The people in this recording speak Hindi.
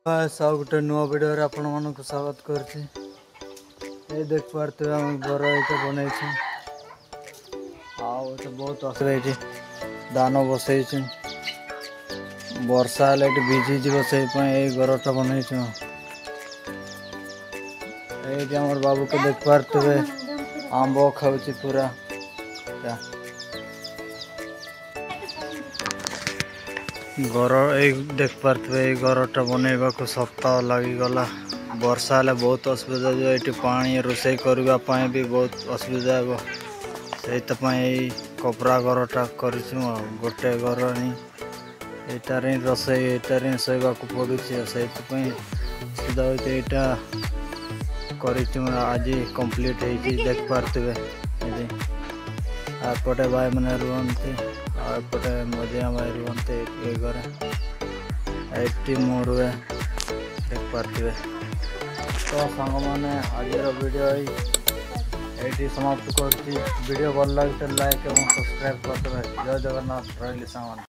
सब गोटे नुआ भिडियो आपण मानक स्वागत करछि। देख पारे आम घर ये बनई तो बहुत असुविधा दान बसई वर्षा हेल्ले भिजी से घरटा बनई ये बाबू को देख पारे आंब खाऊ पूरा घर देख पारे घरटा बनइबा को सप्ताह लगिगला। वर्षा हेल्ले बहुत असुविधा जो ये पानी रोषे करने भी बहुत असुविधा हे से कपड़ा घरटा कर गोटे घर यार ही रोषे यार ही शोवा पड़ू से सुविधा होता आज कंप्लीट हो देख पारे आपटे भाई मैंने रुहती आपटे मजिया भाई रुहते ये घर ये रुहे देख पारे। तो सांग मैंने आज वीडियो ये समाप्त कर वीडियो भल लगे लाइक और सब्सक्राइब करते। जय जगन्नाथ रही सांग।